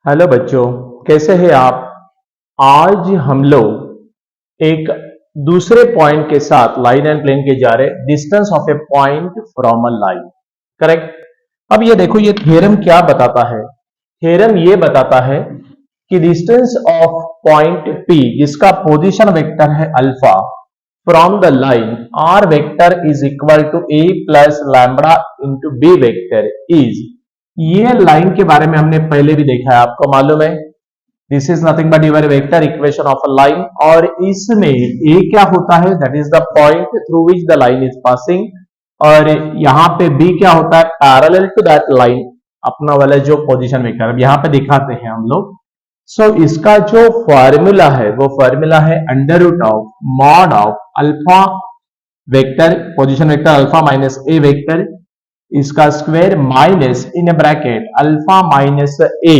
Hello बच्चों, कैसे हैं आप। आज हम लोग एक दूसरे पॉइंट के साथ लाइन एंड प्लेन के जा रहे, distance of a point from a line. Correct. अब ये देखो, ये थ्योरम क्या बताता है। थ्योरम ये बताता है कि डिस्टेंस ऑफ पॉइंट P जिसका पोजीशन वेक्टर है alpha from the line r vector is equal to a plus lambda into B vector is. ये लाइन के बारे में हमने पहले भी देखा है, आपको मालूम है। This is nothing but your vector equation of a line, और इसमें ए क्या होता है, that is the point through which the line is passing, और यहाँ पे बी क्या होता है, पैरेलल टू दैट लाइन, अपना वाला जो पोजीशन वेक्टर अब यहाँ पे दिखाते हैं हम लोग। सो इसका जो फॉर्मूला है वो फॉर्मूला है under root of mod of alpha vector, position vector alpha minus A vector, इसका square minus in bracket alpha minus A,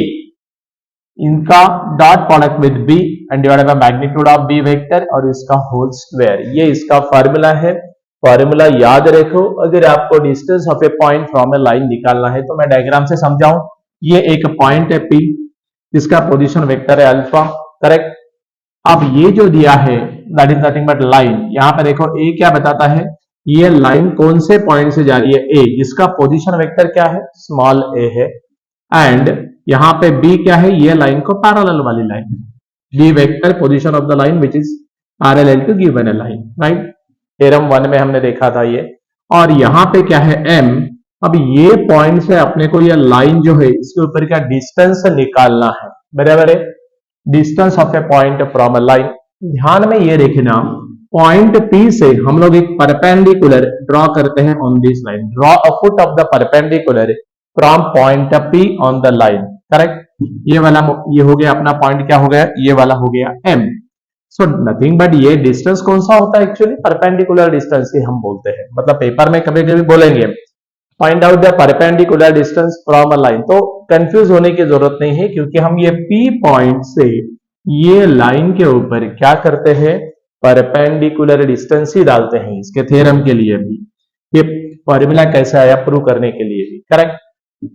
इनका dot product with B and divided by magnitude of B vector, और इसका whole square. ये इसका formula है। Formula याद रखो। अगर आपको distance of a point from A line निकालना है तो मैं डायग्राम से समझाऊं। ये एक पॉइंट है पी, इसका पोजीशन वेक्टर है अल्फा। करेक्ट। अब ये जो दिया है that is nothing but line. यहां पर देखो ए क्या बताता है, ये लाइन कौन से पॉइंट से जा रही है, ए जिसका पोजीशन वेक्टर क्या है, स्मॉल ए है, एंड यहां पे बी क्या है, ये लाइन को पैरेलल वाली लाइन है। B vector position of the line which is parallel to given a line, right. Theorem 1 में हमने देखा था ये। और यहां पे क्या है, एम। अब ये पॉइंट से अपने को ये लाइन जो है इसके ऊपर क्या डिस्टेंस निकालना है, बराबर है। Distance of a point from a line. ध्यान में ये देखना, पॉइंट P से हम लोग एक परपेंडिकुलर ड्रॉ करते हैं on this line. Draw a foot of the perpendicular from point P on the line. Correct. ये वाला ये हो गया अपना पॉइंट, क्या हो गया, ये वाला हो गया M। सो नथिंग बट ये डिस्टेंस कौन सा होता है, एक्चुअली परपेंडिकुलर डिस्टेंस ही हम बोलते हैं। मतलब पेपर में कभी कभी बोलेंगे find out the perpendicular distance from a line, तो कंफ्यूज होने की जरूरत नहीं है, क्योंकि हम ये P पॉइंट से ये लाइन के ऊपर क्या करते हैं, परपेंडिकुलर डिस्टेंस ही डालते हैं। इसके थ्योरम के लिए भी ये फॉर्मूला कैसे आया प्रूव करने के लिए भी। करेक्ट।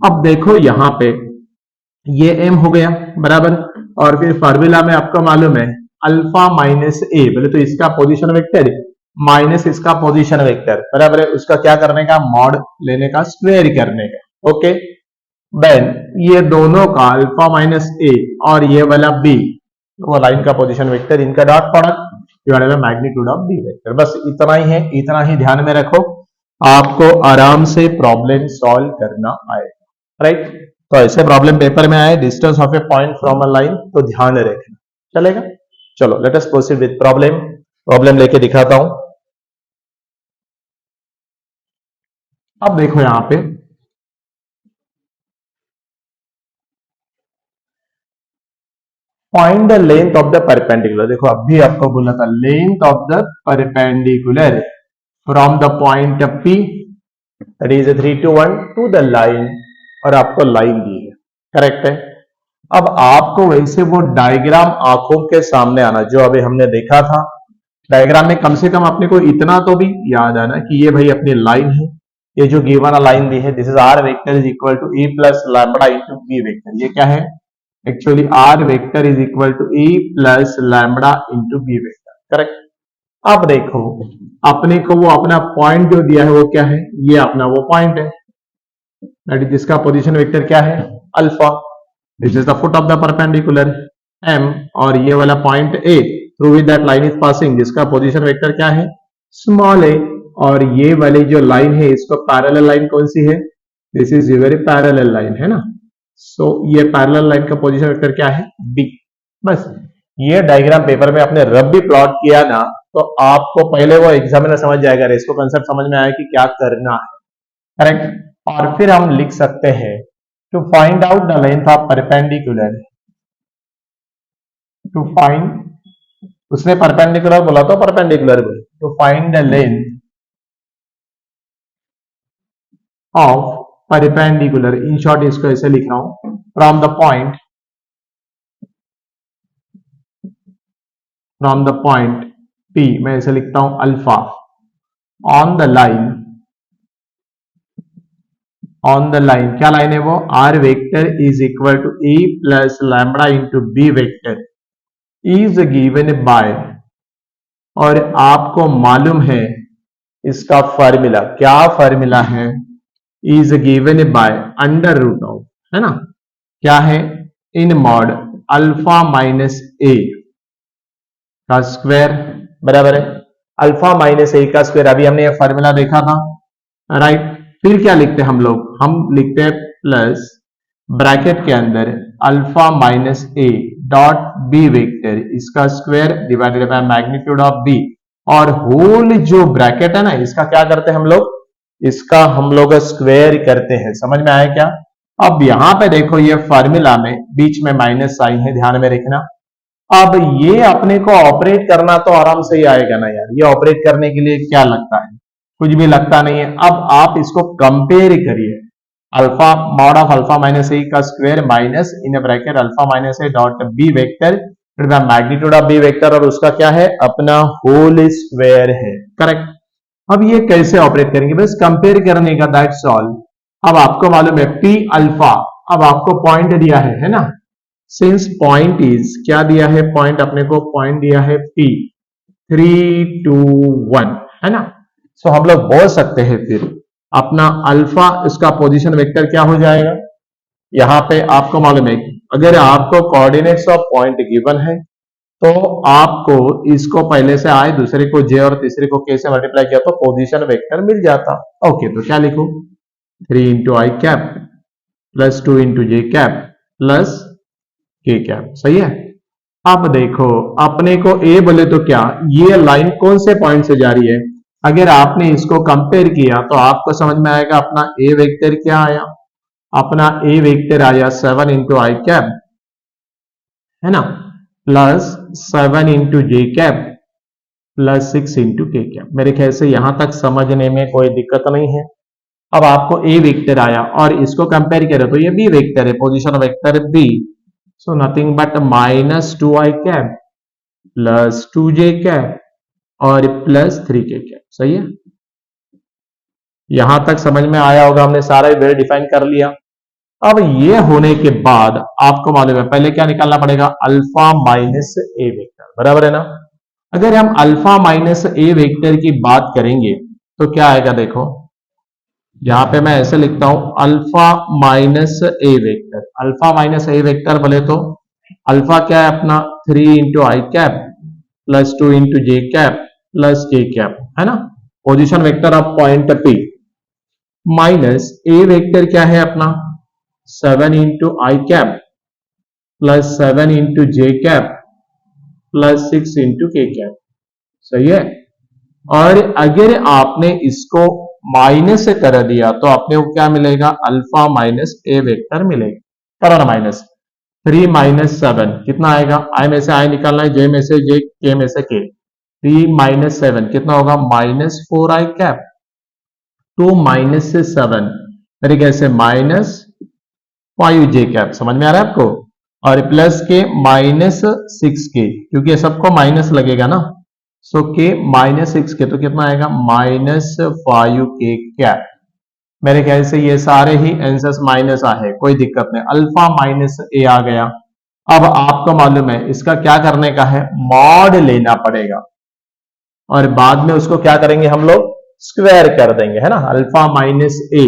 अब देखो यहां पे ये m हो गया, बराबर। और फिर फॉर्मूला में आपको मालूम है अल्फा माइनस ए, बोले तो इसका पोजीशन वेक्टर माइनस इसका पोजीशन वेक्टर, बराबर है। उसका क्या करने का, मॉड लेने का, स्क्वायर करने का। ओके। देन ये दोनों का अल्फा माइनस ए और ये वाला बी, वो लाइन का पोजीशन वेक्टर, इनका dot product divided by magnitude of B vector. बस इतना ही है, इतना ही ध्यान में रखो, आपको आराम से प्रॉब्लम सॉल्व करना आएगा, राइट। तो ऐसे प्रॉब्लम पेपर में आए distance of a point from a line, तो ध्यान रखना, चलेगा। चलो let us proceed with problem. Problem लेके दिखाता हूं। अब देखो यहां पे find the length of the perpendicular. देखो अभी आपको बोला था length of the perpendicular from the point P that is 3 to 1 to the line, और आपको लाइन दी है। करेक्ट है। अब आपको वैसे वो डायग्राम आंखों के सामने आना जो अभी हमने देखा था। डायग्राम में कम से कम अपने को इतना तो भी याद आना कि ये भाई अपनी लाइन है, ये जो गिवन लाइन दी है this is r vector is equal to A plus lambda into B vector. ये क्या है, actually r vector is equal to A plus lambda into B vector. Correct. अब देखो अपने को वो अपना पॉइंट जो दिया है वो क्या है, ये अपना वो पॉइंट है, दैट इज जिसका पोजीशन वेक्टर क्या है, alpha. This is the foot of the perpendicular M, और ये वाला point A through which that line is passing, जिसका पोजीशन वेक्टर क्या है, स्मॉल a। और ये वाली जो लाइन है इसको पैरेलल लाइन कौन सी है, this is very parallel line है ना। सो ये पैरेलल लाइन का पोजीशन वेक्टर क्या है, B। बस ये डायग्राम पेपर में आपने रब भी प्लॉट किया ना, तो आपको पहले वो एग्जामिनर समझ जाएगा, इसको कंसेप्ट समझ में आया कि क्या करना है। करेक्ट। और फिर हम लिख सकते हैं to find out the length of perpendicular, to find, उसने परपेंडिकुलर बोला तो परपेंडिकुलर बोले, to find the length of perpendicular, in short इसको ऐसे लिख रहा हूं, फ्रॉम द पॉइंट P, मैं ऐसे लिखता हूं alpha, on the line on the line, क्या लाइन है वो, R vector is equal to A plus lambda into B vector is given by, और आपको मालूम है इसका फॉर्मूला, क्या फॉर्मूला है, is given by under root of, है ना, क्या है, in mod alpha minus A का स्क्वायर, बराबर है, अल्फा माइनस ए का स्क्वायर, अभी हमने ये फॉर्मूला देखा था, राइट। फिर क्या लिखते हैं हम लोग, हम लिखते हैं प्लस ब्रैकेट के अंदर alpha minus A dot B vector, इसका square divided by magnitude of B, और होल जो ब्रैकेट है ना, इसका क्या करते हैं हम लोग, इसका हम लोग स्क्वायर करते हैं। समझ में आया क्या? अब यहां पे देखो ये फॉर्मूला में बीच में माइनस साइन है, ध्यान में रखना। अब ये अपने को ऑपरेट करना तो आराम से ही आएगा ना यार, ये ऑपरेट करने के लिए क्या लगता है, कुछ भी लगता नहीं है। अब आप इसको कंपेयर करिए, alpha mod of alpha minus A का square minus in bracket alpha minus A dot B vector magnitude of B vector, और उसका क्या है, अपना होल स्क्वायर है, करेक्ट। अब ये कैसे ऑपरेट करेंगे, बस कंपेयर करने का, दैट्स ऑल। अब आपको मालूम है पी अल्फा, अब आपको पॉइंट दिया है ना, सिंस पॉइंट इज, क्या दिया है, पॉइंट अपने को पॉइंट दिया है पी 3 2 1, है ना। सो हम लोग बोल सकते हैं फिर अपना अल्फा, इसका पोजीशन वेक्टर क्या हो जाएगा, यहां पे आपको मालूम है अगर आपको कोऑर्डिनेट्स ऑफ पॉइंट गिवन है तो आपको इसको पहले से आए, दूसरे को जे और तीसरे को के से मल्टीप्लाई किया तो पोजीशन वेक्टर मिल जाता। ओके, तो क्या लिखूं, 3 इंटू आई कैप प्लस 2 इंटू जे कैप प्लस के कैप, सही है। अब देखो अपने को ए बोले तो क्या, ये लाइन कौन से पॉइंट से जा रही है, अगर आपने इसको कंपेयर किया तो आपको समझ में आएगा अपना ए वेक्टर क्या आया, अपना ए वेक्टर आया 7 इंटू आई कैप, है ना, प्लस 7 इंटू जे कैप प्लस 6 इंटू के कैप। मेरे ख्याल से यहां तक समझने में कोई दिक्कत नहीं है। अब आपको ए वेक्टर आया और इसको कंपेयर करें तो ये बी वेक्टर है, position vector B, so nothing but minus 2 I cap plus 2 J cap और प्लस 3 के कैप, सही है। यहां तक समझ में आया होगा, हमने सारा वेल डिफाइन कर लिया। अब ये होने के बाद आपको मालूम है पहले क्या निकालना पड़ेगा, अल्फा माइनस ए वेक्टर, बराबर है ना। अगर हम अल्फा माइनस ए वेक्टर की बात करेंगे तो क्या आएगा, देखो यहां पे मैं ऐसे लिखता हूं alpha minus A vector, alpha minus A vector बोले तो अल्फा क्या है अपना 3 इंटू आई कैप प्लस 2 इंटू जे कैप प्लस के कैप, है ना, position vector of point P, minus A vector क्या है अपना 7 इंटू आई कैप प्लस 7 इंटू जे कैप प्लस 6 इंटू के कैप, सही है। और अगर आपने इसको माइनस से कर दिया तो आपने को क्या मिलेगा, अल्फा माइनस ए वेक्टर मिलेगा, करो ना, माइनस 3 माइनस 7 कितना आएगा, आई में से आई निकालना है, जे में से जे, के में से के, 3 माइनस 7 कितना होगा, माइनस 4 आई कैप, 2 माइनस से 7 मेरे कैसे माइनस 5 जे कैप, समझ में आ रहा है आपको, और प्लस के माइनस 6 के, क्योंकि ये सबको माइनस लगेगा ना, सो के माइनस 6 के, तो कितना आएगा माइनस 5 के कैप। मेरे ख्याल से ये सारे ही आंसर्स माइनस आए, कोई दिक्कत नहीं, अल्फा माइनस ए आ गया। अब आपको मालूम है इसका क्या करने का है, मॉड लेना पड़ेगा और बाद में उसको क्या करेंगे हम लोग, स्क्वायर कर देंगे, है ना, अल्फा माइनस ए।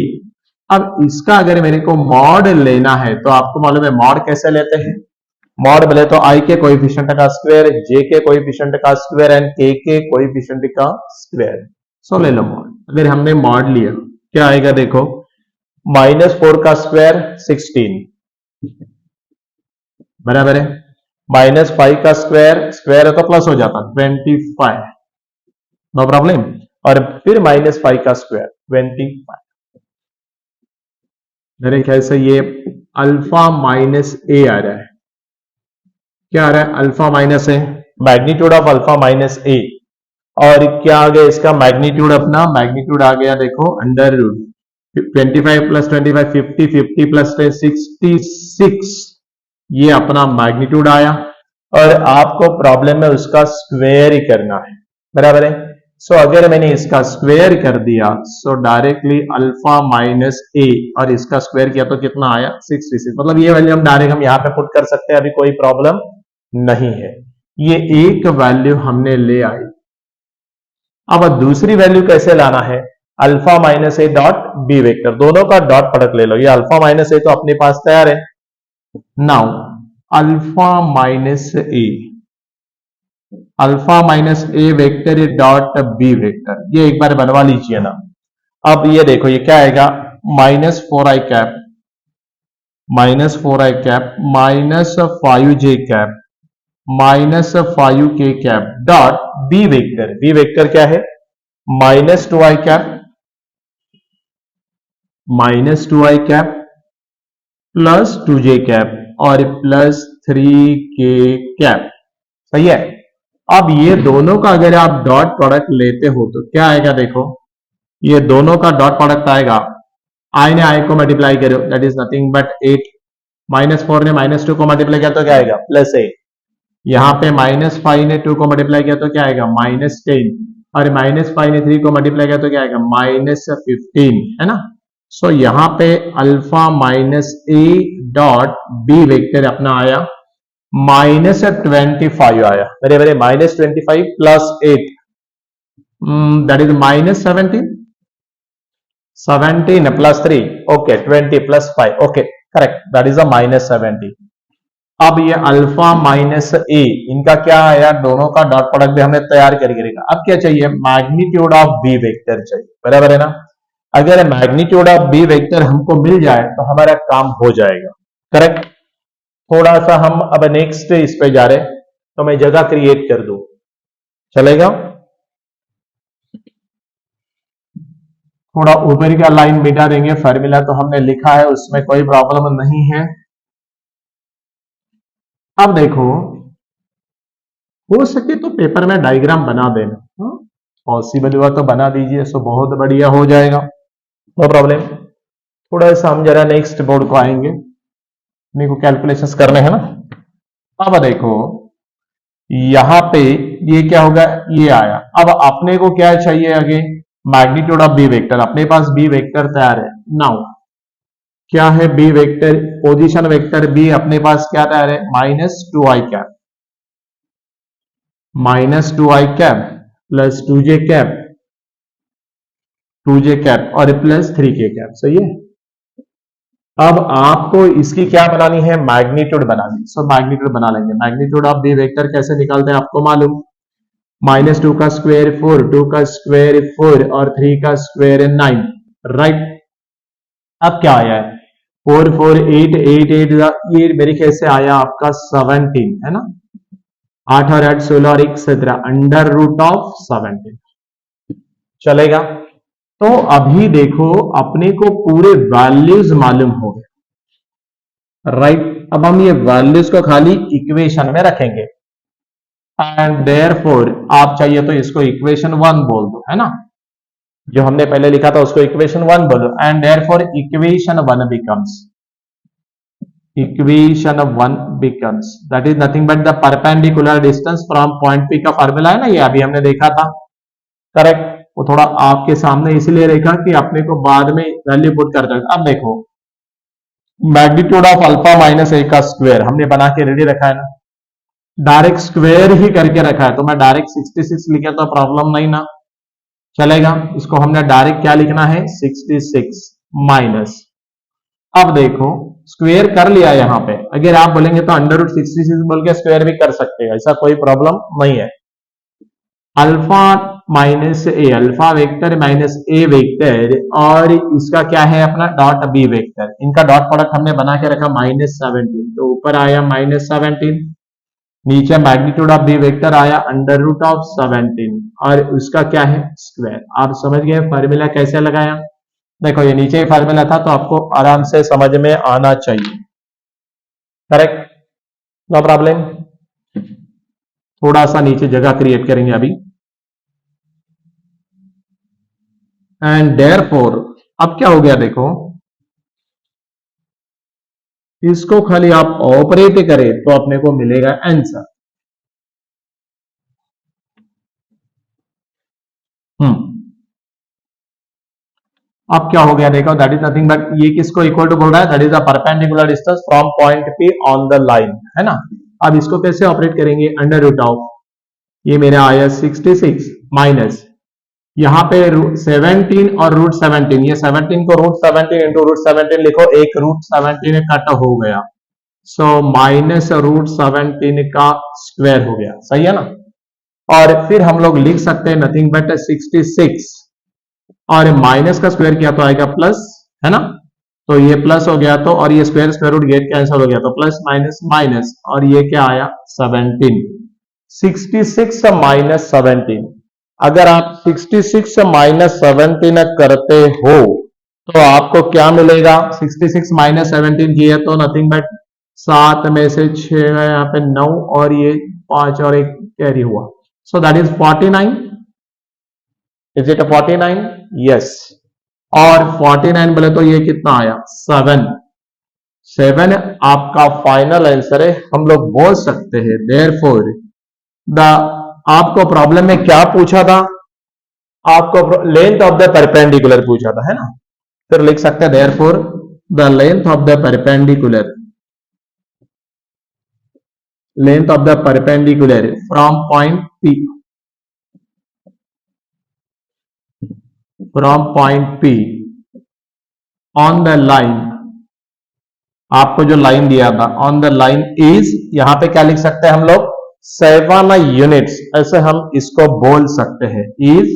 अब इसका अगर मेरे को मॉड लेना है तो आपको मालूम है मॉड कैसे लेते हैं, मॉड बोले तो आई के कोएफिशिएंट का स्क्वायर, जे के कोएफिशिएंट का स्क्वायर एंड के कोएफिशिएंट का स्क्वायर, सो ले लो मॉड। अगर हमने मॉड लिया क्या आएगा, देखो -4 का स्क्वायर 16, बराबर है, -5 का स्क्वायर, स्क्वायर है तो प्लस हो जाता 25, नो प्रॉब्लम, और फिर -5 का स्क्वायर 25। मेरे ख्याल से ये अल्फा माइनस ए आ रहा है, क्या आ रहा है, alpha minus A, magnitude of alpha minus A, और क्या आ गया इसका मैग्नीट्यूड, अपना मैग्नीट्यूड आ गया देखो अंडर रूट 25 प्लस 25 50, 50 प्लस 66, ये अपना मैग्नीट्यूड आया, और आपको प्रॉब्लम में उसका स्क्वायर ही करना है, बराबर है। सो अगर मैंने इसका स्क्वायर कर दिया सो डायरेक्टली अल्फा माइनस ए और इसका स्क्वायर किया तो कितना आया 66। मतलब ये वैल्यू हम यहां पे पुट कर सकते हैं, अभी कोई प्रॉब्लम नहीं है। ये एक वैल्यू हमने ले आई। अब दूसरी वैल्यू कैसे लाना है, alpha minus A dot B vector, दोनों का डॉट प्रोडक्ट ले लो। ये अल्फा माइनस ए तो अपने पास तैयार है। Now alpha minus A vector dot B vector, ये एक बार बनवा लीजिए ना। अब ये देखो ये क्या आएगा, minus 4i cap minus 4i cap minus 5j cap minus 5k cap dot B vector क्या है, minus 2i cap plus 2j cap और प्लस 3k कैप। सही है। अब ये दोनों का अगर आप डॉट प्रोडक्ट लेते हो तो क्या आएगा, देखो ये दोनों का डॉट प्रोडक्ट आएगा, आई ने आई को मल्टीप्लाई करो that is nothing but 8, minus 4 ने माइनस 2 को मल्टीप्लाई किया तो क्या आएगा प्लस 8, यहां पे माइनस 5 ने 2 को मल्टीप्लाई किया तो क्या आएगा माइनस 10, और माइनस 5 ने 3 को मल्टीप्लाई किया तो क्या आएगा माइनस 15, है ना। सो यहां पे alpha minus A dot B vector अपना आया माइनस 25 आया, मेरे मेरे minus 25 plus 8 that is minus 17 plus 3 okay 20 plus 5 okay correct, that is a minus 17। अब ये अल्फा माइनस ए इनका क्या आया, दोनों का डॉट प्रोडक्ट भी हमने तैयार करके रखा। अब क्या चाहिए, मैग्नीट्यूड ऑफ बी वेक्टर चाहिए, बराबर है ना। अगर मैग्नीट्यूड ऑफ बी वेक्टर हमको मिल जाए तो हमारा काम हो जाएगा, करेक्ट। थोड़ा सा हम अब नेक्स्ट इस पे जा रहे, तो मैं जगह क्रिएट कर दूं, चलेगा। थोड़ा ऊपर का लाइन मिटा देंगे, फॉर्मूला तो हमने लिखा है उसमें कोई प्रॉब्लम नहीं है। अब देखो हो सके तो पेपर में डायग्राम बना देना, पॉसिबल हुआ तो बना दीजिए, सो बहुत बढ़िया हो जाएगा, नो प्रॉब्लम। थोड़ा सा हम जरा नेक्स्ट बोर्ड को आएंगे, मेरे को कैलकुलेशंस करने हैं ना। अब देखो यहां पे ये क्या होगा, ये आया। अब अपने को क्या चाहिए आगे, मैग्नीट्यूड ऑफ बी वेक्टर, अपने पास बी वेक्टर तैयार है। नाउ क्या है B vector, position vector B अपने पास क्या तैयार है, minus two I cap plus 2j cap और प्लस 3k कैप। सही है। अब आपको इसकी क्या बनानी है, मैग्नीट्यूड बनानी। सो मैग्नीट्यूड बना लेंगे। मैग्नीट्यूड ऑफ बी वेक्टर कैसे निकालते हैं आपको मालूम, माइनस 2 का स्क्वायर 4, 2 का स्क्वायर 4 और 3 का स्क्वायर 9, राइट। अब क्या आया है 4 4 8 8 8, ये मेरे ख्याल से आया आपका 17, है ना। 8 और 8 16 और 1 17, अंडर रूट ऑफ 17 चलेगा। तो अभी देखो अपने को पूरे वैल्यूज मालूम हो गए, राइट। अब हम ये वैल्यूज को खाली इक्वेशन में रखेंगे एंड देयरफॉर आप चाहिए तो इसको इक्वेशन 1 बोल दो, है ना। जो हमने पहले लिखा था उसको इक्वेशन 1 बोलो and therefore equation 1 becomes that is nothing but the perpendicular distance from point P का फार्मूला है ना, ये अभी हमने देखा था, करेक्ट। वो थोड़ा आपके सामने इसलिए रखा कि अपने को बाद में वैल्यू पुट कर दे। अब देखो magnitude of alpha minus A का स्क्वायर हमने बना के रेडी रखा है ना, डायरेक्ट स्क्वायर ही करके रखा है, तो मैं डायरेक्ट 66 लिखे तो प्रॉब्लम नहीं ना, चलेगा। इसको हमने डायरेक्ट क्या लिखना है 66 माइनस, अब देखो स्क्वायर कर लिया यहां पे, अगर आप बोलेंगे तो अंडर रूट 66 बोल के स्क्वायर भी कर सकते हैं, ऐसा कोई प्रॉब्लम नहीं है। Alpha minus A, alpha vector minus A vector और इसका क्या है अपना डॉट बी वेक्टर, इनका डॉट प्रोडक्ट हमने बना के रखा -17, तो ऊपर आया -17, नीचे मैग्नीट्यूड ऑफ बी वेक्टर आया अंडर रूट ऑफ 17 और उसका क्या है स्क्वायर। आप समझ गए फॉर्मूला कैसे लगाया, देखो ये नीचे ही फॉर्मूला था तो आपको आराम से समझ में आना चाहिए, करेक्ट, नो प्रॉब्लम। थोड़ा सा नीचे जगह क्रिएट करेंगे अभी एंड देयरफॉर अब क्या हो गया देखो, इसको खाली आप ऑपरेट करें तो अपने को मिलेगा आंसर। अब क्या हो गया देखो, दैट इज नथिंग बट ये किसको इक्वल टू बोल रहा है, that is the perpendicular distance from point P on the line, है ना। अब इसको कैसे ऑपरेट करेंगे, अंडर रूट ऑफ ये मेरा आया 66 माइनस यहाँ पे 17 और रूट 17, ये 17 को रूट 17 इंटू रूट 17 लिखो, एक रूट 17 कट हो गया, सो माइनस रूट 17 का स्क्वायर हो गया, सही है ना। और फिर हम लोग लिख सकते हैं नथिंग बट 66 और माइनस का स्क्वायर किया तो आएगा प्लस, है ना। तो ये प्लस हो गया तो, और ये square square root get cancel हो गया तो प्लस माइनस माइनस, और ये क्या आया 17, 66 माइनस 17। अगर आप 66 माइनस 17 करते हो तो आपको क्या मिलेगा, 66 माइनस 17 किया तो नथिंग बट 7 में से 6 यहाँ पे 9 और ये 5 और एक कैरी हुआ, so that is 49। Is it 49? Yes. और 49 बोले तो ये कितना आया 7 आपका फाइनल आंसर है। हम लोग बोल सकते हैं देयरफॉर द, आपको प्रॉब्लम में क्या पूछा था, आपको लेंथ ऑफ द परपेंडिकुलर पूछा था, है ना। फिर लिख सकते हैं therefore the length of the perpendicular, length of the perpendicular from point P, from point P on the line, आपको जो लाइन दिया था ऑन द लाइन इज, यहां पे क्या लिख सकते हैं हम लोग 7 यूनिट्स, ऐसे हम इसको बोल सकते हैं, इज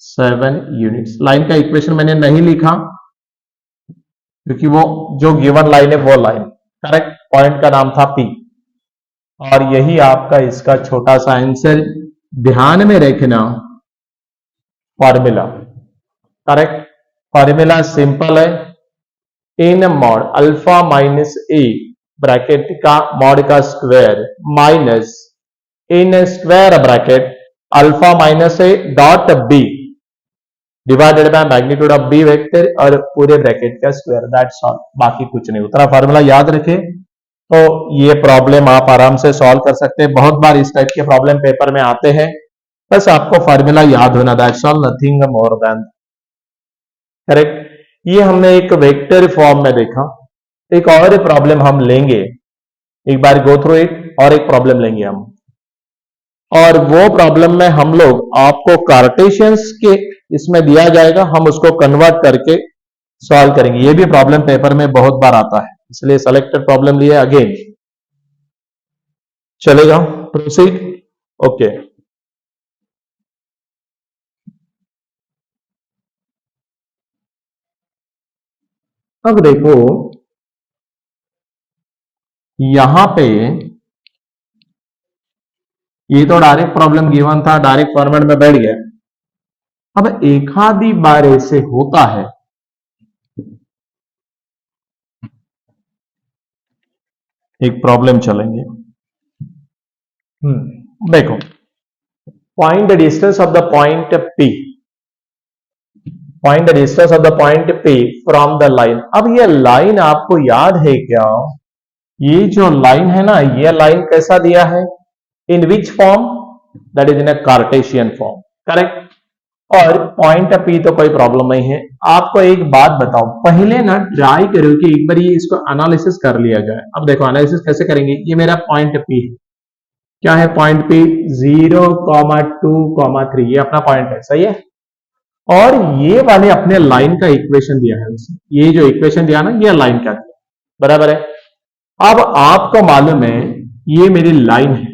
7 यूनिट्स। लाइन का इक्वेशन मैंने नहीं लिखा क्योंकि वो जो गिवन लाइन है वो लाइन, करेक्ट, पॉइंट का नाम था P, और यही आपका इसका छोटा सा आंसर। ध्यान में रखना फॉर्मूला, करेक्ट, फॉर्मूला सिंपल है, in mod alpha minus A bracket का मॉड का square minus in square bracket alpha minus A dot B divided by magnitude of B vector और पूरे ब्रैकेट का स्क्वायर, दैट्स ऑल, बाकी कुछ नहीं। उतना फॉर्मूला याद रखें तो ये प्रॉब्लम आप आराम से सॉल्व कर सकते हैं। बहुत बार इस टाइप के प्रॉब्लम पेपर में आते हैं, बस आपको फॉर्मूला याद होना, that's all, nothing more than, correct. ये हमने एक वेक्टर फॉर्म में देखा। एक और प्रॉब्लम हम लेंगे, एक बार गो थ्रू इट, और एक प्रॉब्लम लेंगे हम, और वो प्रॉब्लम में हम लोग आपको कार्टेशियंस के इसमें दिया जाएगा, हम उसको कन्वर्ट करके सॉल्व करेंगे। ये भी प्रॉब्लम पेपर में बहुत बार आता है, इसलिए सेलेक्टेड प्रॉब्लम लिए अगेन, चलेगा, प्रोसीड, ओके। अब देखो यहां पे ये तो डायरेक्ट प्रॉब्लम गिवन था, डायरेक्ट फॉर्मेट में बैठ गया। अब एक आधी बार ऐसे होता है, एक प्रॉब्लम चलेंगे, देखो, find the distance of the point P, find the distance of the point P from the line. अब ये लाइन आपको याद है क्या, ये जो लाइन है ना, ये लाइन कैसा दिया है, in which form, that is in a Cartesian form, correct. और पॉइंट P तो कोई प्रॉब्लम नहीं है। आपको एक बात बताओ, पहले ना ट्राई करो कि एक बार ये इसको एनालिसिस कर लिया जाए। अब देखो एनालिसिस कैसे करेंगे, ये मेरा पॉइंट P है, क्या है पॉइंट P 0, 2, 3, ये अपना पॉइंट है, सही है। और ये वाले अपने लाइन का इक्वेशन दिया है, ये जो इक्वेशन दिया ना, ये लाइन का दिया, बराबर है। अब आपको मालूम है ये मेरी लाइन है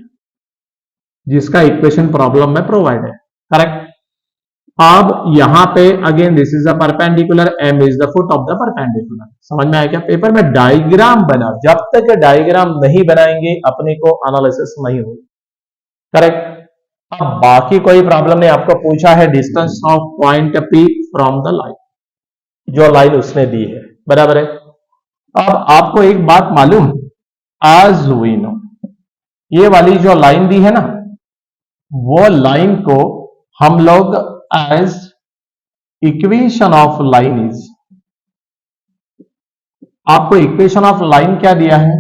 जिसका इक्वेशन प्रॉब्लम में प्रोवाइड है, करेक्ट। अब यहां पे again this is the perpendicular, m is the foot of the perpendicular, समझ में आया क्या। पेपर में डायग्राम बना, जब तक डायग्राम नहीं बनाएंगे अपने को एनालिसिस नहीं होगी, करेक्ट। अब बाकी कोई प्रॉब्लम नहीं, आपको पूछा है distance of point P from the line, जो लाइन उसने दी है, बराबर है। अब आपको एक बात मालूम, आज वी नो ये वाली जो लाइन दी है ना, वो लाइन को हम लोग as equation of line is, आपको इक्वेशन ऑफ लाइन क्या दिया है,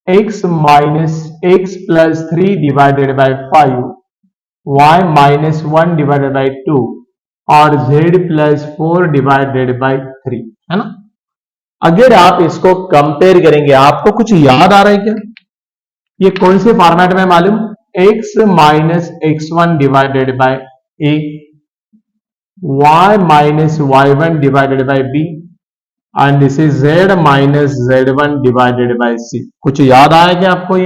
x minus x plus 3 divided by 5 y minus 1 divided by 2 और z प्लस 4 डिवाइडेड बाई 3, है ना। अगर आप इसको कंपेयर करेंगे, आपको कुछ याद आ रहा है क्या? ये कौन से फॉर्मेट में मालूम? x minus x1 divided by a, y minus y1 divided by b and this is z minus z1 divided by c। कुछ याद आया क्या आपको?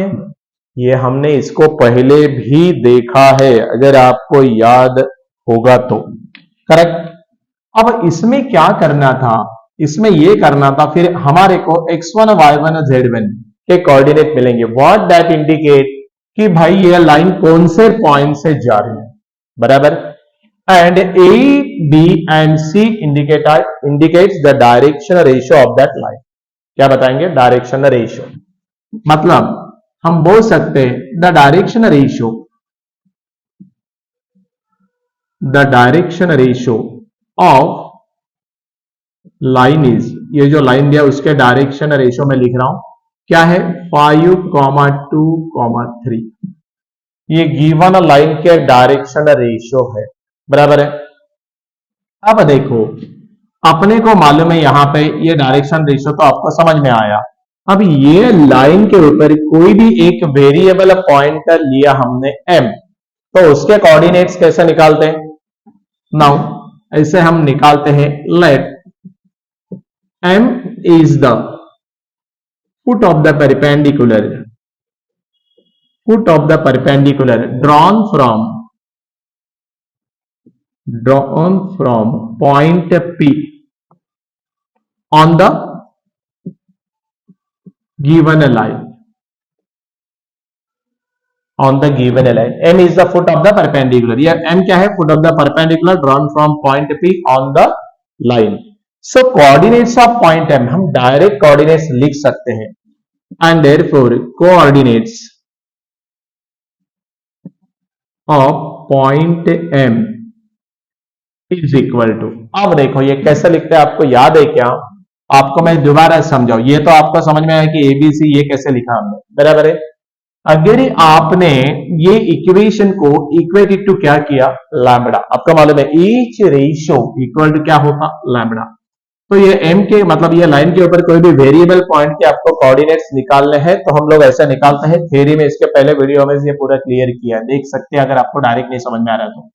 ये हमने इसको पहले भी देखा है, अगर आपको याद होगा तो। करेक्ट। अब इसमें क्या करना था? इसमें ये करना था, फिर हमारे को x1 y1 और z1 के कोऑर्डिनेट मिलेंगे। व्हाट दैट इंडिकेट कि भाई ये लाइन कौन से पॉइंट से जा रही है, बराबर। And a b and c indicates the direction ratio of that line. क्या बताएंगे? Direction ratio. मतलब हम बोल सकते हैं the direction ratio of line is, ये जो लाइन दिया उसके डायरेक्शन रेशियो में लिख रहा हूं, क्या है? 5,2,3। ये गिवन लाइन के डायरेक्शन रेशियो है, बराबर है। अब देखो, अपने को मालूम है यहां पे ये डायरेक्शन रेशियो तो आपको समझ में आया। अब ये लाइन के ऊपर कोई भी एक वेरिएबल पॉइंट लिया हमने m, तो उसके कोऑर्डिनेट्स कैसे निकालते हैं? नाउ ऐसे हम निकालते हैं, late m is the foot of the perpendicular drawn from point P on the given line. M is the foot of the perpendicular. ये m क्या है? foot of the perpendicular drawn from point P on the line. So coordinates of point M हम direct coordinates लिख सकते हैं, and therefore coordinates of point M is equal to। अब देखो ये कैसे लिखते हैं, आपको याद है क्या? आपको मैं दोबारा समझाऊं, ये तो आपको समझ में आया कि ABC ये कैसे लिखा हमने, बराबर है। अगर आपने ये इक्वेशन को इक्वेटेड टू क्या किया? लैम्बडा। आपको मालूम है ईच रेशियो इक्वल टू क्या होगा? लैम्बडा। तो ये m के मतलब ये लाइन के ऊपर कोई भी वेरिएबल पॉइंट के आपको कोऑर्डिनेट्स निकालने हैं, तो हम लोग ऐसा निकालते हैं। थ्योरी में इसके पहले वीडियो में ये पूरा क्लियर किया है, देख सकते हैं अगर आपको डायरेक्ट नहीं समझ में आ रहा है तो।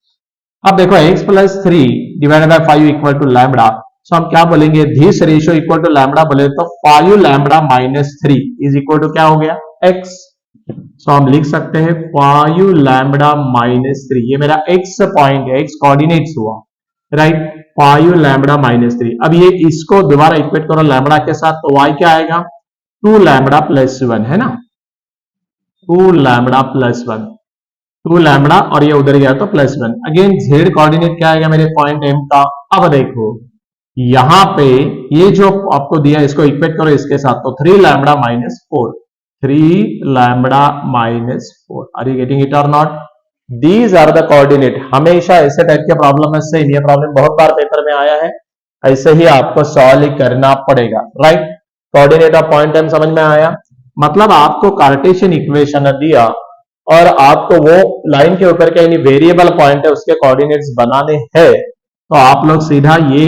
अब देखो x plus 3 divided by 5 equal to lambda, so हम क्या बोलेंगे? This ratio equal to lambda बोले तो 5 lambda minus 3 is equal to क्या हो गया? x। सो हम लिख सकते हैं 5 लैम्बडा माइनस 3, ये मेरा x पॉइंट है, x कोऑर्डिनेट्स हुआ, राइट। 5 lambda minus 3। अब ये इसको दोबारा इक्वेट करो लैम्बडा के साथ, तो y क्या आएगा? 2 लैम्बडा प्लस 1, है ना। 2 लैम्बडा प्लस 1, 2 लैम्बडा और ये उधर गया तो प्लस 1। अगेन z कोऑर्डिनेट क्या आएगा मेरे पॉइंट m का? अब देखो यहां पे ये जो आपको दिया इसको इक्वेट करो इसके साथ, तो 3 lambda minus 4, 3 lambda minus 4। Are you getting it और not? These are the coordinate। हमेशा ऐसे टाइप के प्रॉब्लम में सेम, ये प्रॉब्लम बहुत बार पेपर में आया है, ऐसे ही आपको सॉल्व करना पड़ेगा, right. Coordinate of point M समझ में आया? मतलब आपको कार्टेशियन इक्वेशन दिया और आपको वो लाइन के ऊपर के वेरिएबल पॉइंट है उसके कोऑर्डिनेट्स बनाने हैं, तो आप लोग सीधा ये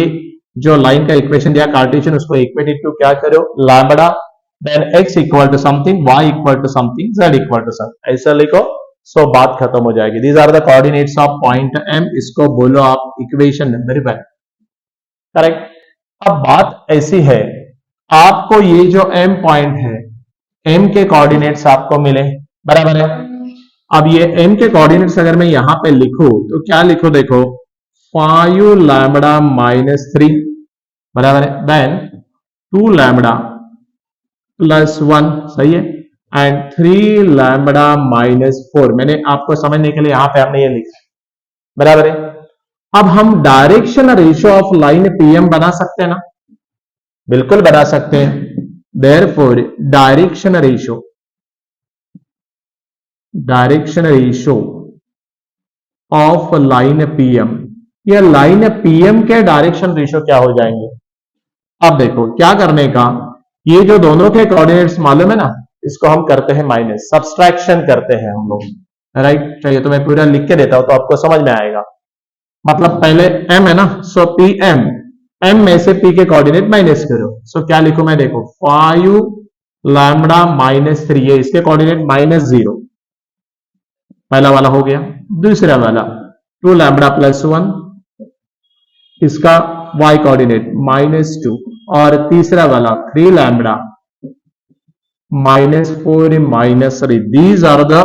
जो लाइन का इक्वेशन दिया कार्टेशियन, उसको इक्वेटेड टू क्या करो? Lambda, then x equal to something, y equal to something, z equal to something, ऐसा लिखो, सो बात खत्म हो जाएगी। These are the coordinates of point M, इसको बोलो आप इक्वेशन नंबर 1, करेक्ट। अब बात ऐसी है, आपको ये जो M पॉइंट है, M के कोऑर्डिनेट्स आपको मिले, बराबर है। अब ये M के कोऑर्डिनेट्स अगर मैं यहां पे लिखूं तो क्या लिखूं? देखो 5 लैम्बडा माइनस 3, बराबर है, देन 2 लैम्बडा प्लस 1, सही है, एंड 3 लैम्बडा माइनस 4। मैंने आपको समझने के लिए यहां पे हमने ये लिखा, बराबर है। अब हम direction ratio of line PM बना सकते हैं ना? बिल्कुल बना सकते हैं। Therefore direction ratio of line PM, ये लाइन PM के डायरेक्शन रेशियो क्या हो जाएंगे? अब देखो क्या करने का, ये जो दोनों के कोऑर्डिनेट्स मालूम है ना, इसको हम करते हैं माइनस, सब्सट्रैक्शन करते हैं हम लोग, राइट। चलिए तो मैं पूरा लिख के देता हूं तो आपको समझ में आएगा। मतलब पहले m है ना, सो पी m में से p के कोऑर्डिनेट माइनस करो। सो क्या लिखूं मैं, देखो 5 लैम्बडा माइनस 3 है, इसके कोऑर्डिनेट -0, पहला वाला हो गया। दूसरा वाला 2 लैम्बडा प्लस 1, इसका y कोऑर्डिनेट -2, और तीसरा वाला 3 lambda -4 -3। These are the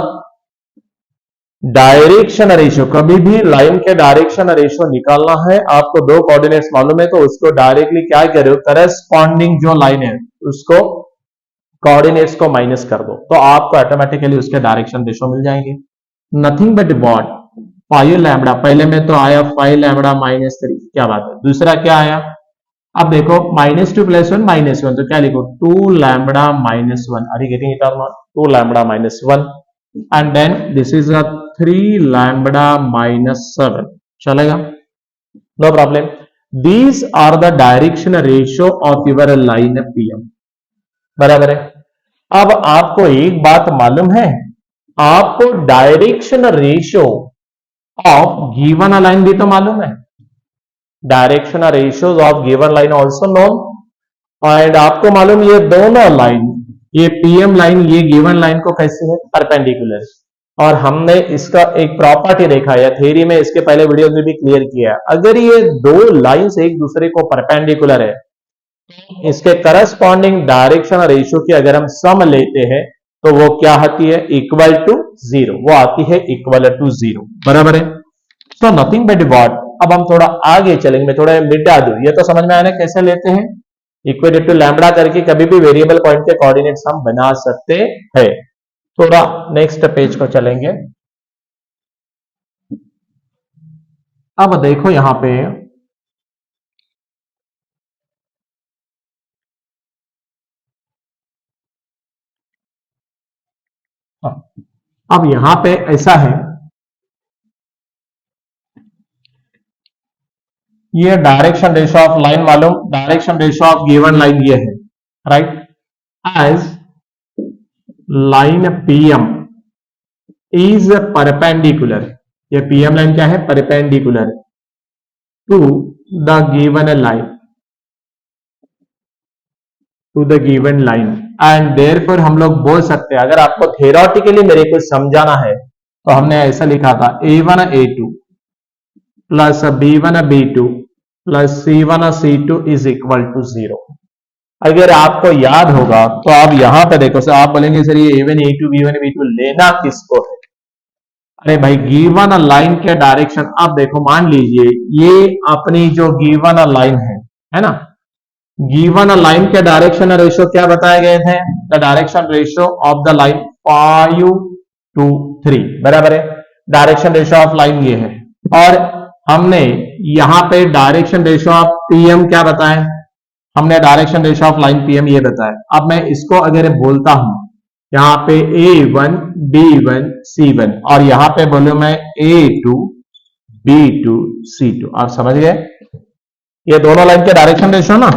direction ratio. कभी भी लाइन के डायरेक्शन रेशियो निकालना है, आपको दो कोऑर्डिनेट्स मालूम है तो उसको डायरेक्टली क्या करो, करस्पॉन्डिंग जो लाइन है उसको कोऑर्डिनेट्स को माइनस कर दो, तो आपको ऑटोमेटिकली उसके डायरेक्शन रेशियो मिल जाएंगे। नथिंग बट व्हाट, 5 लैम्बडा, पहले में तो आया 5 लैम्बडा -3, क्या बात है। दूसरा क्या आया, अब देखो -2 + 1 -1, तो क्या लिखो 2 lambda -1, are you getting it और not, 2 lambda -1, and then this is a 3 lambda -7, चलेगा, no problem. These are the direction ratio of your line PM, बराबर है। अब आपको एक बात मालूम है, आपको direction ratio of given line भी तो मालूम है, direction ratios of given line also known, and आपको मालूम ये दोनों लाइन, ये PM लाइन ये गिवन लाइन को कैसे है, परपेंडिकुलर, और हमने इसका एक प्रॉपर्टी देखा है थ्योरी में, इसके पहले वीडियो में भी क्लियर किया। अगर ये दो लाइंस एक दूसरे को परपेंडिकुलर है, इसके करस्पॉन्डिंग डायरेक्शन रेशियो की अगर हम सम लेते हैं तो वो क्या आती है, इक्वल टू 0, वो आती है इक्वल टू 0, बराबर है। सो नथिंग बट व्हाट, अब हम थोड़ा आगे चलेंगे, मैं थोड़ा मिटा दूं, ये तो समझ में आया ना कैसे लेते हैं, इक्वल टू लैम्बडा करके कभी भी वेरिएबल पॉइंट के कोऑर्डिनेट्स हम बना सकते हैं। थोड़ा नेक्स्ट पेज को चलेंगे। अब देखो यहां पे अब यहां पे ऐसा है, ये डायरेक्शन रेशियो ऑफ लाइन मालूम, direction ratio of given line ये है, right, as line PM is perpendicular, ये PM लाइन क्या है, perpendicular to the given line, to the given line, and therefore हम लोग बोल सकते हैं, अगर आपको थ्योरेटिकली मेरे को समझाना है तो हमने ऐसा लिखा था A1 A2 plus B1 B2 plus C1 C2 is equal to 0। अगर आपको याद होगा तो आप यहां पे देखो, सर आप बोलेंगे सर ये A1 A2 B1 B2 लेना किसको है, अरे भाई गिवन लाइन के डायरेक्शन, आप देखो मान लीजिए ये अपनी जो गिवन लाइन है ना, गिवन लाइन के डायरेक्शन रेशियो क्या बताए गए थे, the direction ratio of the line 5 to 3, बराबर है, डायरेक्शन रेशियो ऑफ लाइन ये है, और हमने यहां पे डायरेक्शन रेशियो ऑफ PM क्या बताया, हमने direction ratio of line PM ये बताया। अब मैं इसको अगर बोलता हूं यहां पे A1 B1 C1, और यहां पे बोलूं मैं A2 B2 C2, आप समझ गए, ये दोनों लाइन के डायरेक्शन रेशियो ना,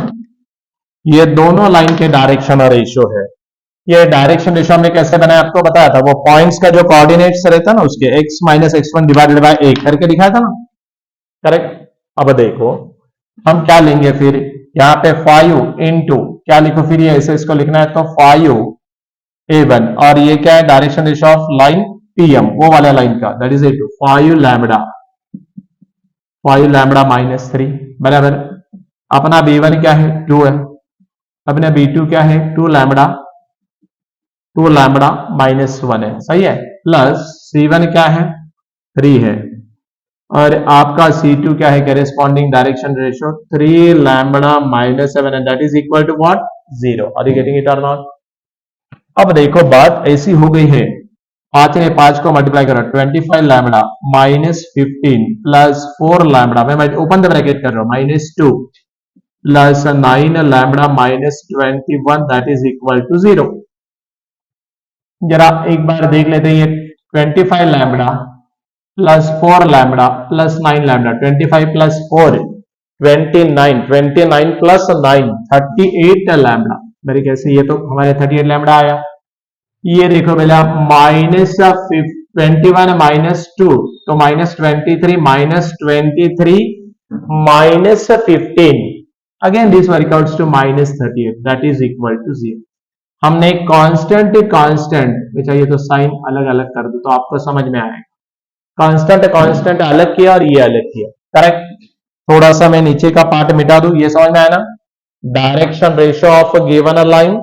ये दोनों लाइन के डायरेक्शन रेशियो है। ये डायरेक्शन रेशियो हमने कैसे बनाया आपको बताया था, वो पॉइंट्स का जो कोऑर्डिनेट्स रहता ना उसके x - x1 divided by a करके दिखाया था ना, करेक्ट। अब देखो हम क्या लेंगे फिर, यहाँ पे 5 इंटू क्या लिखो, फिर ये ऐसे इसको लिखना है तो 5 A1, और ये क्या है direction ratio of line PM, वो वाला लाइन का, दैट इज 5 लैम्बडा -3, बराबर। अपना B1 क्या है 2 है, अपने B2 क्या है 2 लैम्बडा -1 है, सही है, प्लस C1 क्या है 3 है, और आपका C2 क्या है, corresponding direction ratio 3 lambda -7, and that is equal to what, 0, are you getting it और नॉट। अब देखो बात ऐसी हो गई है, 5 ने 5 को मल्टीप्लाई करो, 25 लैम्बडा -15 प्लस 4 लैम्बडा, मैं ओपन द ब्रैकेट कर रहा हूं, -2 plus 9 lambda -21, that is equal to 0। जरा एक बार देख लेते हैं, ये 25 lambda plus 4 lambda plus 9 lambda, 25 plus 4 29, 29 plus 9 38 lambda, मेरे कैसे ये तो हमारे 38 लैम्बडा आया। ये देखो भैया -15 21 माइनस 2 तो minus 23 minus 23 minus 15 again this works out to minus 38 that is equal to 0। हमने कांस्टेंट में चाहिए तो साइन अलग अलग कर दो तो आपको समझ में आएगा। कांस्टेंट अलग किया और ये अलग किया, करेक्ट। थोड़ा सा मैं नीचे का पार्ट मिटा दूं, ये समझ में आया ना। Direction ratio of given a line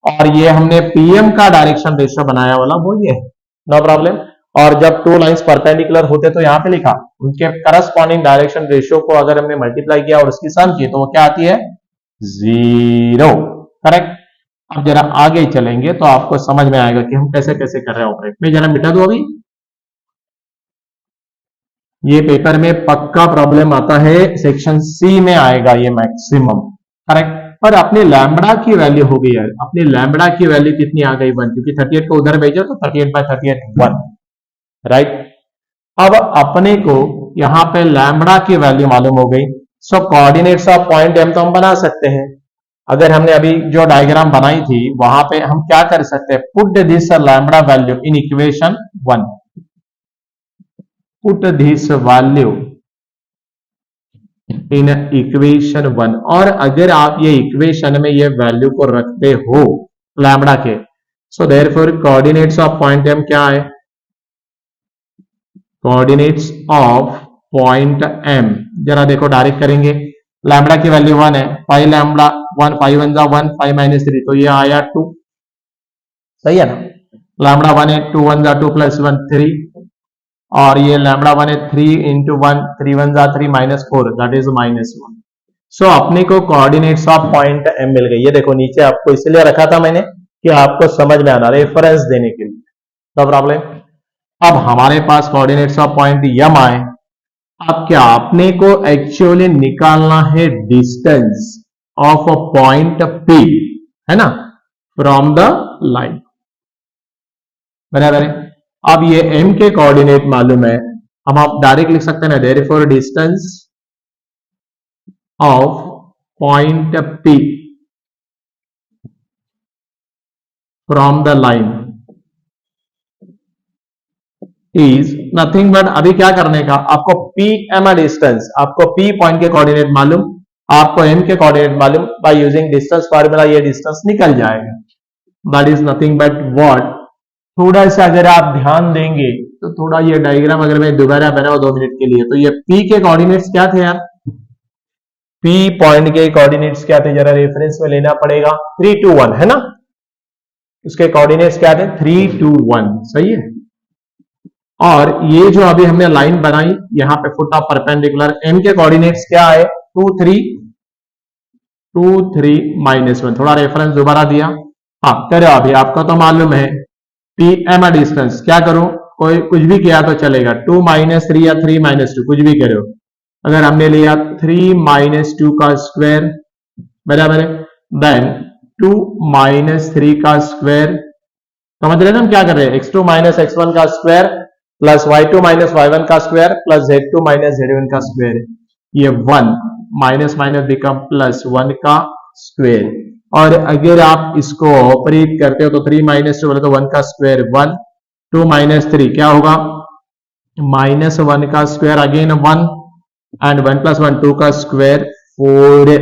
और ये हमने पीएम का डायरेक्शन रेशियो बनाया वाला वो ये है, नो प्रॉब्लम। और जब टू लाइंस परपेंडिकुलर होते तो यहां पे लिखा उनके करस्पॉन्डिंग डायरेक्शन रेशियो को अगर हमने मल्टीप्लाई किया और उसकी सम की तो वो क्या आती है 0, करेक्ट। अब जरा आगे चलेंगे तो आपको समझ में आएगा कि हम कैसे कैसे कर रहे हैं ऑपरेट। मैं जरा मिटा दूं अभी, ये पेपर में पक्का प्रॉब्लम आता है, सेक्शन सी में आएगा ये मैक्सिमम, करेक्ट। और अपनी लैम्बडा की वैल्यू हो गई है, अपनी लैम्बडा की वैल्यू कितनी आ गई 1, क्योंकि 38 को उधर भेजो तो 38/38 1, राइट। अब अपने को यहां पे लैम्बडा की वैल्यू मालूम हो गई, सो कोऑर्डिनेट्स ऑफ पॉइंट एम तो हम बना सकते हैं। अगर हमने अभी जो डायग्राम बनाई थी वहां पे हम क्या कर सकते हैं, put this lambda value in equation 1, put this value in equation 1। और अगर आप ये इक्वेशन में ये वैल्यू को रखते हो लैम्बडा के, so therefore coordinates of point M क्या है, कोऑर्डिनेट्स ऑफ पॉइंट एम जरा देखो डायरेक्ट करेंगे। लैम्बडा की वैल्यू 1 है, 5 लैम्बडा 1, 5 1 1, 5 माइनस 3 तो ये आया 2, सही है ना। लैम्बडा 1 है, 2 1 2 प्लस 1 3, और ये लैम्बडा 1 है 3 into 1, 3 1 3 minus 4 that is minus 1। सो अपने को कोऑर्डिनेट्स ऑफ पॉइंट एम मिल गई। ये देखो नीचे आपको इसलिए रखा था मैंने कि आपको समझ में आना, रेफरेंस देने के लिए, नो प्रॉब्लम। अब हमारे पास कोऑर्डिनेट्स ऑफ पॉइंट एम आए, अब क्या अपने को एक्चुअली निकालना है distance of a point P, है ना, फ्रॉम द लाइन, बराबर है। अब ये m के कोऑर्डिनेट मालूम है, हम आप डायरेक्ट लिख सकते हैं ना, therefore distance of point P from the line is nothing but, अभी क्या करने का आपको P m डिस्टेंस, आपको P पॉइंट के कोऑर्डिनेट मालूम, आपको m के कोऑर्डिनेट मालूम, बाय यूजिंग डिस्टेंस फार्मूला ये डिस्टेंस निकल जाएगा। That is nothing but what, थोड़ा सा अगर आप ध्यान देंगे तो थोड़ा ये डायग्राम अगर मैं दोबारा बनाऊं 2 मिनट के लिए, तो ये P के कोऑर्डिनेट्स क्या थे यार, P पॉइंट के कोऑर्डिनेट्स क्या थे, जरा रेफरेंस में लेना पड़ेगा, 3 2 1 है ना, उसके कोऑर्डिनेट्स क्या थे 3 2 1, सही है। और ये जो अभी हमने लाइन बनाई यहां पे फुट ऑफ परपेंडिकुलर, m के कोऑर्डिनेट्स क्या है 2 3 2 3 माइनस 1, थोड़ा रेफरेंस दोबारा दिया। हाँ करो, अभी आपको तो मालूम है पी एम डिस्टेंस, क्या करूं, कोई कुछ भी किया तो चलेगा, 2 माइनस 3 या 3 माइनस 2 कुछ भी करो। अगर हमने लिया 3 माइनस 2 का स्क्वायर, बराबर है, देन 2 माइनस 3 का स्क्वायर, समझ रहे ना हम क्या कर रहे हैं, x2 माइनस x1 का square plus y2 minus y1 का square plus z2 minus z1 का स्क्वायर, ये 1 माइनस माइनस बिकम प्लस 1 का स्क्वायर। और अगर आप इसको ऑपरेट करते हो तो 3 माइनस 2 बोले तो 1 का स्क्वायर 1, 2 माइनस 3 क्या होगा माइनस 1 का स्क्वायर अगेन 1, एंड 1 प्लस 1 2 का स्क्वायर 4,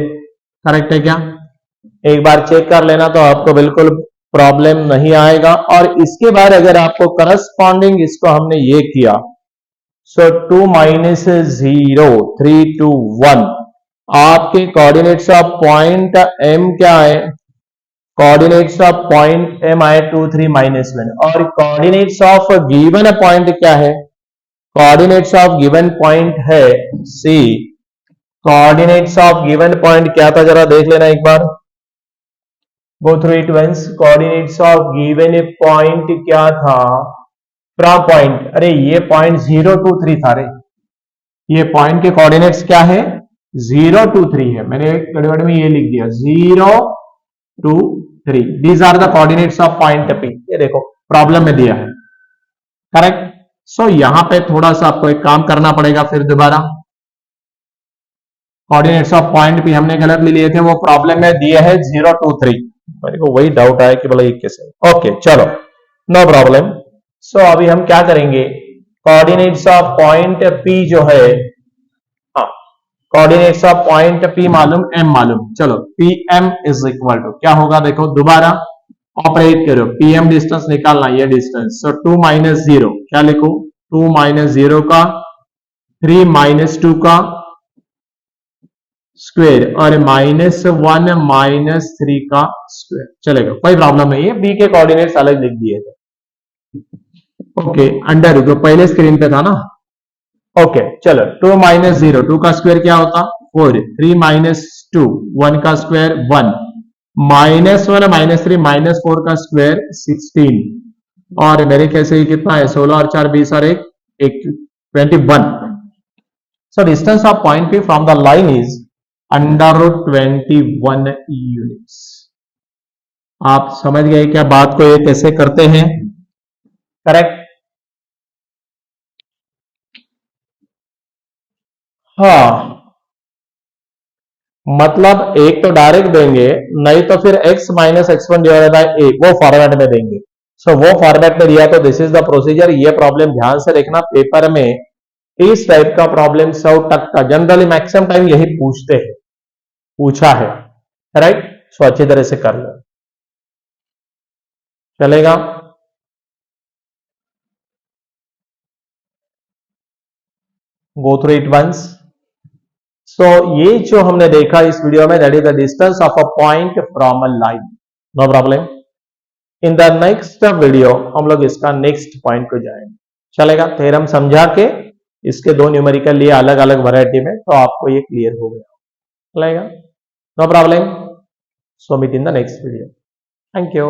करेक्ट है क्या, एक बार चेक कर लेना तो आपको बिल्कुल प्रॉब्लम नहीं आएगा। और इसके बाद अगर आपको करस्पॉन्डिंग इसको हमने ये किया, सो 2 माइनस 0 3 2 1, आपके कोऑर्डिनेट्स ऑफ पॉइंट m क्या है, कोऑर्डिनेट्स ऑफ पॉइंट m आए 2 3 माइनस 1, और कोऑर्डिनेट्स ऑफ गिवन पॉइंट क्या है, कोऑर्डिनेट्स ऑफ गिवन पॉइंट है c, coordinates of given point क्या था जरा देख लेना एक बार, go through it once. Coordinates of given point क्या था, फ्रॉम पॉइंट, अरे ये पॉइंट 0 2 3 था, रे ये पॉइंट के कोऑर्डिनेट्स क्या है 0 2 3 है, मैंने गड़बड़ में ये लिख दिया 0 2 3, these are the coordinates of point P, ये देखो प्रॉब्लम में दिया है, करेक्ट। सो यहां पे थोड़ा सा आपको एक काम करना पड़ेगा, फिर दोबारा कोऑर्डिनेट्स ऑफ पॉइंट P हमने गलत ले लिए थे, वो प्रॉब्लम में दिया है 0 2 3, मेरे को वही डाउट आया कि बोला ये कैसे, ओके चलो नो प्रॉब्लम। सो अभी हम क्या करेंगे, कोऑर्डिनेट्स ऑफ पॉइंट P जो है, हाँ, कोऑर्डिनेट्स ऑफ पॉइंट P मालूम, M मालूम, चलो PM इज इक्वल टू क्या होगा, देखो दोबारा ऑपरेट करो, PM डिस्टेंस निकालना, ये डिस्टेंस, सो 2 माइनस 0 क्या लिखो, 2 माइनस 0 का 3 माइनस 2 का स्क्वायर और -1 माइनस 3 का स्क्वायर, चलेगा, कोई प्रॉब्लम नहीं है, बी के कोऑर्डिनेट्स अलग लिख दिए थे। ओके, अंडर रूट पहले स्क्रीन पे था ना। ओके चलो, 2 माइनस 0, 2 का स्क्वायर क्या होता 4, 3 माइनस 2, 1 का स्क्वायर 1, -1 माइनस 3 माइनस 4 का स्क्वायर 16, और मेरे ख्याल से कितना है, 16 और 4 20 और 1 21। So distance of point P from the line is under root 21 units. आप समझ गए क्या बात को, ये कैसे करते हैं, करेक्ट। हाँ, मतलब एक तो डायरेक्ट देंगे, नहीं तो फिर x minus x1 divided by a, वो फॉर्मेट में देंगे। सो वो फॉर्मेट में दिया तो दिस इज द प्रोसीजर। ये प्रॉब्लम ध्यान से देखना, पेपर में इस टाइप का प्रॉब्लम 100% का जनरली मैक्सिमम टाइम यही पूछते हैं, पूछा है, राइट। सो अच्छी तरह से कर लो, चलेगा। Go through it once. So ये जो हमने देखा इस वीडियो में, that is the distance of a point from a line, no problem. In the next video हम लोग इसका नेक्स्ट पॉइंट को जाएंगे, चलेगा। थ्योरम समझा के इसके दो न्यूमेरिकल लिए अलग अलग वैरायटी में, तो आपको ये क्लियर हो गया, चलेगा, no problem. So meet in the next video, thank you.